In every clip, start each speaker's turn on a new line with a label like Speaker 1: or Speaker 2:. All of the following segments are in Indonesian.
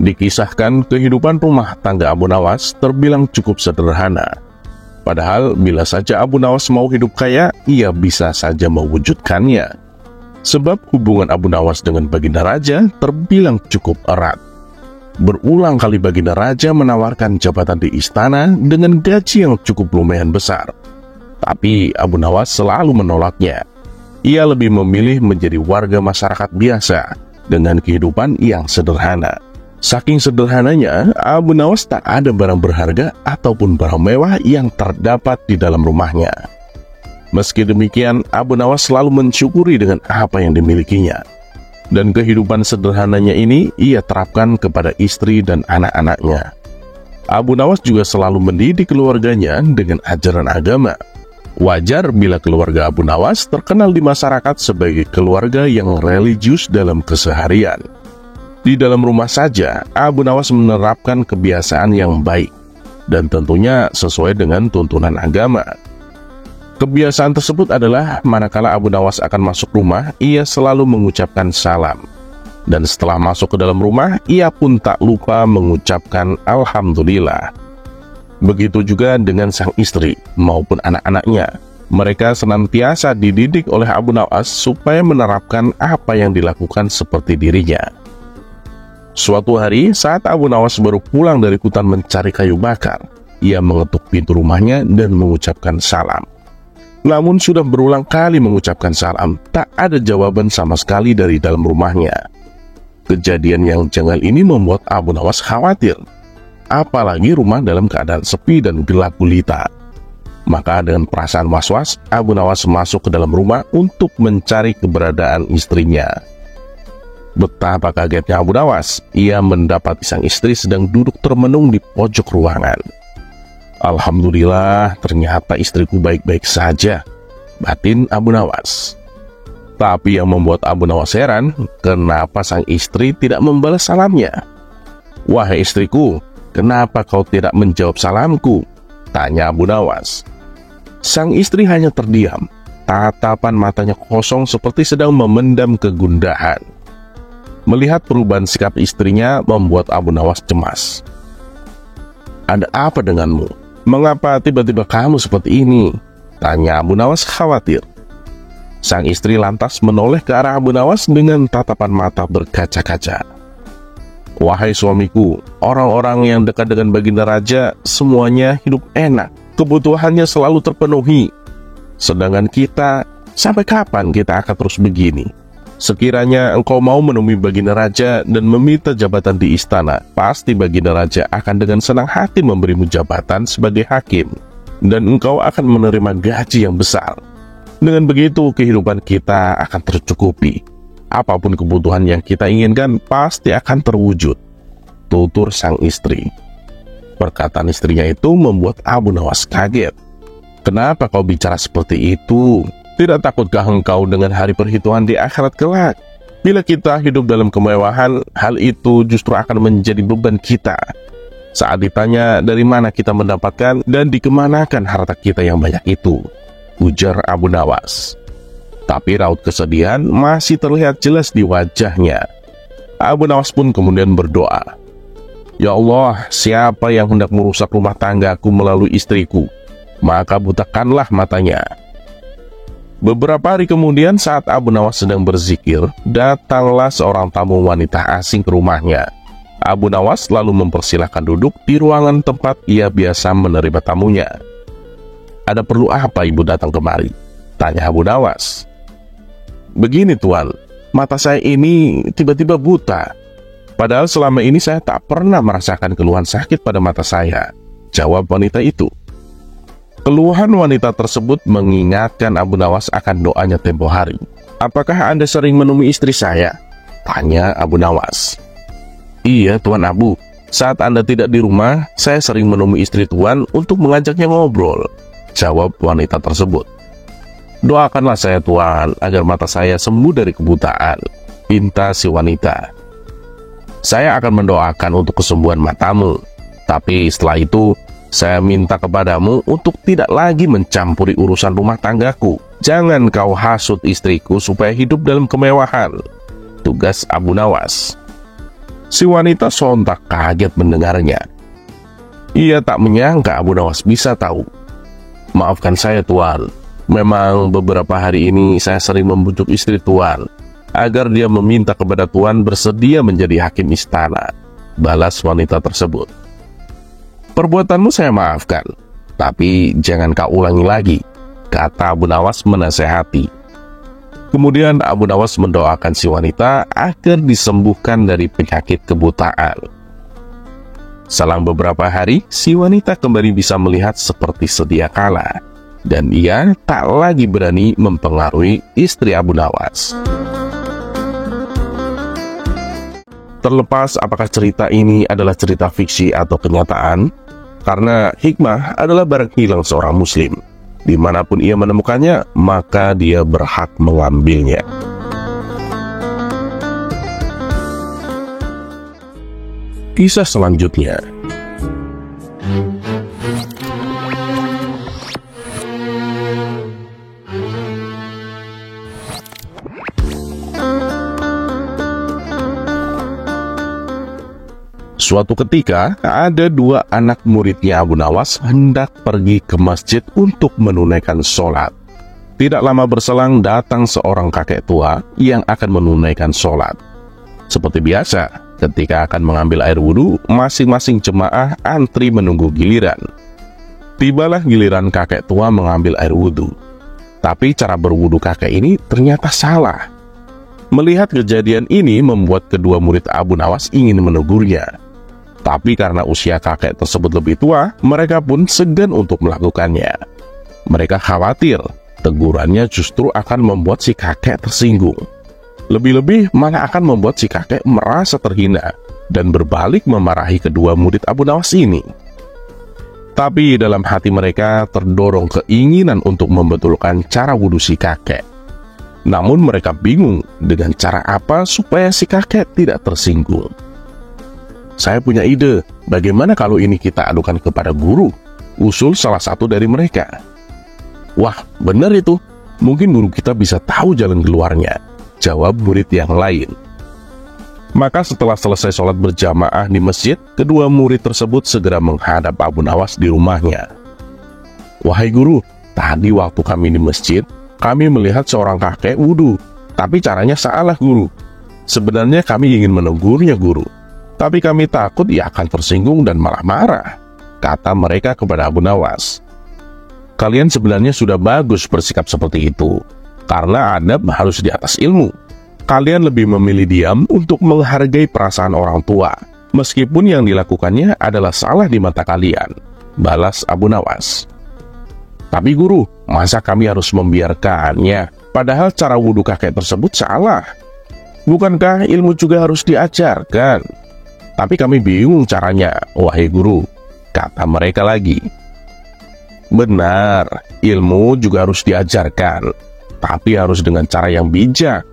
Speaker 1: Dikisahkan kehidupan rumah tangga Abu Nawas terbilang cukup sederhana. Padahal bila saja Abu Nawas mau hidup kaya, ia bisa saja mewujudkannya. Sebab hubungan Abu Nawas dengan Baginda Raja terbilang cukup erat. Berulang kali Baginda Raja menawarkan jabatan di istana dengan gaji yang cukup lumayan besar. Tapi Abu Nawas selalu menolaknya. Ia lebih memilih menjadi warga masyarakat biasa dengan kehidupan yang sederhana. Saking sederhananya, Abu Nawas tak ada barang berharga ataupun barang mewah yang terdapat di dalam rumahnya. Meski demikian, Abu Nawas selalu mensyukuri dengan apa yang dimilikinya. Dan kehidupan sederhananya ini ia terapkan kepada istri dan anak-anaknya. Abu Nawas juga selalu mendidik keluarganya dengan ajaran agama. Wajar bila keluarga Abu Nawas terkenal di masyarakat sebagai keluarga yang religius dalam keseharian. Di dalam rumah saja, Abu Nawas menerapkan kebiasaan yang baik dan tentunya sesuai dengan tuntunan agama. Kebiasaan tersebut adalah manakala Abu Nawas akan masuk rumah, ia selalu mengucapkan salam. Dan setelah masuk ke dalam rumah, ia pun tak lupa mengucapkan Alhamdulillah. Begitu juga dengan sang istri maupun anak-anaknya. Mereka senantiasa dididik oleh Abu Nawas supaya menerapkan apa yang dilakukan seperti dirinya. Suatu hari, saat Abu Nawas baru pulang dari hutan mencari kayu bakar, ia mengetuk pintu rumahnya dan mengucapkan salam. Namun sudah berulang kali mengucapkan salam, tak ada jawaban sama sekali dari dalam rumahnya. Kejadian yang janggal ini membuat Abu Nawas khawatir. Apalagi rumah dalam keadaan sepi dan gelap gulita. Maka dengan perasaan was-was, Abu Nawas masuk ke dalam rumah untuk mencari keberadaan istrinya. Betapa kagetnya Abu Nawas, ia mendapati sang istri sedang duduk termenung di pojok ruangan. Alhamdulillah, ternyata istriku baik-baik saja, batin Abu Nawas. Tapi yang membuat Abu Nawas heran, kenapa sang istri tidak membalas salamnya. Wahai istriku, kenapa kau tidak menjawab salamku? Tanya Abu Nawas. Sang istri hanya terdiam, tatapan matanya kosong seperti sedang memendam kegundahan. Melihat perubahan sikap istrinya membuat Abu Nawas cemas. Ada apa denganmu? Mengapa tiba-tiba kamu seperti ini? Tanya Abu Nawas khawatir. Sang istri lantas menoleh ke arah Abu Nawas dengan tatapan mata berkaca-kaca. Wahai suamiku, orang-orang yang dekat dengan Baginda Raja semuanya hidup enak, kebutuhannya selalu terpenuhi. Sedangkan kita, sampai kapan kita akan terus begini? Sekiranya engkau mau menemui Baginda Raja dan meminta jabatan di istana, pasti Baginda Raja akan dengan senang hati memberimu jabatan sebagai hakim, dan engkau akan menerima gaji yang besar. Dengan begitu, kehidupan kita akan tercukupi. Apapun kebutuhan yang kita inginkan, pasti akan terwujud, tutur sang istri. Perkataan istrinya itu membuat Abu Nawas kaget. Kenapa kau bicara seperti itu? Tidak takutkah engkau dengan hari perhitungan di akhirat kelak? Bila kita hidup dalam kemewahan, hal itu justru akan menjadi beban kita. Saat ditanya dari mana kita mendapatkan dan dikemanakan harta kita yang banyak itu, ujar Abu Nawas. Tapi raut kesedihan masih terlihat jelas di wajahnya. Abu Nawas pun kemudian berdoa, Ya Allah, siapa yang hendak merusak rumah tanggaku melalui istriku, maka butakanlah matanya. Beberapa hari kemudian saat Abu Nawas sedang berzikir, datanglah seorang tamu wanita asing ke rumahnya. Abu Nawas lalu mempersilahkan duduk di ruangan tempat ia biasa menerima tamunya. Ada perlu apa ibu datang kemari? Tanya Abu Nawas. Begini tuan, mata saya ini tiba-tiba buta. Padahal selama ini saya tak pernah merasakan keluhan sakit pada mata saya, jawab wanita itu. Keluhan wanita tersebut mengingatkan Abu Nawas akan doanya tempo hari. Apakah Anda sering menemui istri saya? Tanya Abu Nawas. Iya Tuan Abu, saat Anda tidak di rumah, saya sering menemui istri Tuan untuk mengajaknya ngobrol, jawab wanita tersebut. Doakanlah saya Tuan, agar mata saya sembuh dari kebutaan, pinta si wanita. Saya akan mendoakan untuk kesembuhan matamu, tapi setelah itu, saya minta kepadamu untuk tidak lagi mencampuri urusan rumah tanggaku. Jangan kau hasut istriku supaya hidup dalam kemewahan. Tugas Abu Nawas. Si wanita sontak kaget mendengarnya. Ia tak menyangka Abu Nawas bisa tahu. Maafkan saya Tuan, memang beberapa hari ini saya sering membujuk istri Tuan agar dia meminta kepada Tuan bersedia menjadi hakim istana, balas wanita tersebut. Perbuatanmu saya maafkan, tapi jangan kau ulangi lagi, kata Abu Nawas menasehati. Kemudian Abu Nawas mendoakan si wanita agar disembuhkan dari penyakit kebutaan. Selang beberapa hari, si wanita kembali bisa melihat seperti sedia kala, dan ia tak lagi berani mempengaruhi istri Abu Nawas. Terlepas apakah cerita ini adalah cerita fiksi atau kenyataan, karena hikmah adalah barang hilang seorang muslim. Dimanapun ia menemukannya, maka dia berhak mengambilnya. Kisah selanjutnya. Suatu ketika, ada dua anak muridnya Abu Nawas hendak pergi ke masjid untuk menunaikan sholat. Tidak lama berselang datang seorang kakek tua yang akan menunaikan sholat. Seperti biasa, ketika akan mengambil air wudhu, masing-masing jemaah antri menunggu giliran. Tibalah giliran kakek tua mengambil air wudhu. Tapi cara berwudhu kakek ini ternyata salah. Melihat kejadian ini membuat kedua murid Abu Nawas ingin menegurnya. Tapi karena usia kakek tersebut lebih tua, mereka pun segan untuk melakukannya. Mereka khawatir tegurannya justru akan membuat si kakek tersinggung. Lebih-lebih malah akan membuat si kakek merasa terhina dan berbalik memarahi kedua murid Abu Nawas ini. Tapi dalam hati mereka terdorong keinginan untuk membetulkan cara wudhu si kakek. Namun mereka bingung dengan cara apa supaya si kakek tidak tersinggung. Saya punya ide, bagaimana kalau ini kita adukan kepada guru? Usul salah satu dari mereka. Wah, benar itu. Mungkin guru kita bisa tahu jalan keluarnya, jawab murid yang lain. Maka setelah selesai sholat berjamaah di masjid, kedua murid tersebut segera menghadap Abu Nawas di rumahnya. Wahai guru, tadi waktu kami di masjid, kami melihat seorang kakek wudhu, tapi caranya salah guru. Sebenarnya kami ingin menegurnya guru, tapi kami takut ia akan tersinggung dan malah marah, kata mereka kepada Abu Nawas. Kalian sebenarnya sudah bagus bersikap seperti itu, karena adab harus di atas ilmu. Kalian lebih memilih diam untuk menghargai perasaan orang tua, meskipun yang dilakukannya adalah salah di mata kalian, balas Abu Nawas. Tapi guru, masa kami harus membiarkannya, padahal cara wudhu kakek tersebut salah? Bukankah ilmu juga harus diajarkan? Tapi kami bingung caranya, wahai guru, kata mereka lagi. Benar, ilmu juga harus diajarkan, tapi harus dengan cara yang bijak,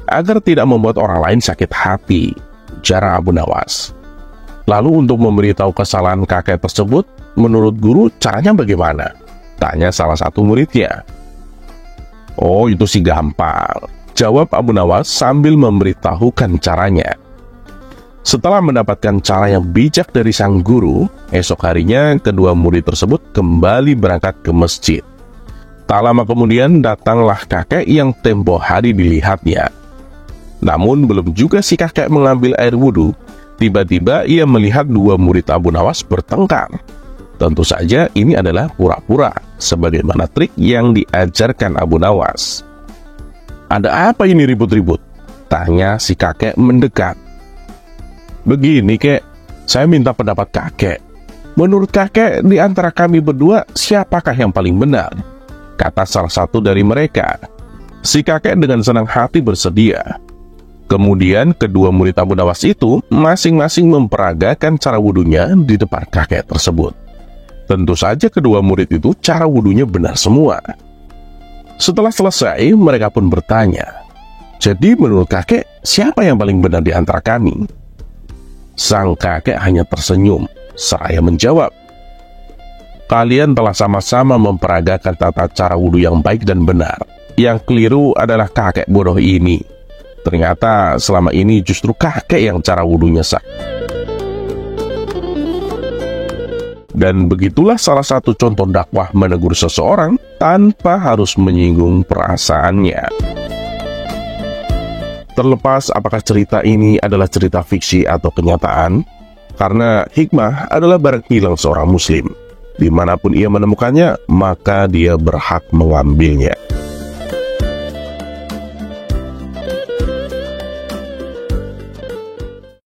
Speaker 1: agar tidak membuat orang lain sakit hati, ujar Abu Nawas. Lalu untuk memberitahu kesalahan kakek tersebut, menurut guru caranya bagaimana? Tanya salah satu muridnya. Oh, itu sih gampang, jawab Abu Nawas sambil memberitahukan caranya. Setelah mendapatkan cara yang bijak dari sang guru, esok harinya kedua murid tersebut kembali berangkat ke masjid. Tak lama kemudian datanglah kakek yang tempo hari dilihatnya. Namun belum juga si kakek mengambil air wudhu, tiba-tiba ia melihat dua murid Abu Nawas bertengkar. Tentu saja ini adalah pura-pura, sebagaimana trik yang diajarkan Abu Nawas. Ada apa ini ribut-ribut? Tanya si kakek mendekat. Begini kek, saya minta pendapat kakek. Menurut kakek, di antara kami berdua, siapakah yang paling benar? Kata salah satu dari mereka. Si kakek dengan senang hati bersedia. Kemudian kedua murid Abu Nawas itu masing-masing memperagakan cara wudhunya di depan kakek tersebut. Tentu saja kedua murid itu cara wudhunya benar semua. Setelah selesai, mereka pun bertanya, jadi menurut kakek, siapa yang paling benar di antara kami? Sang kakek hanya tersenyum, seraya menjawab, kalian telah sama-sama memperagakan tata cara wudhu yang baik dan benar. Yang keliru adalah kakek bodoh ini. Ternyata selama ini justru kakek yang cara wudhunya sah. Dan begitulah salah satu contoh dakwah menegur seseorang tanpa harus menyinggung perasaannya. Terlepas apakah cerita ini adalah cerita fiksi atau kenyataan, karena hikmah adalah barang hilang seorang muslim. Dimanapun ia menemukannya, maka dia berhak mengambilnya.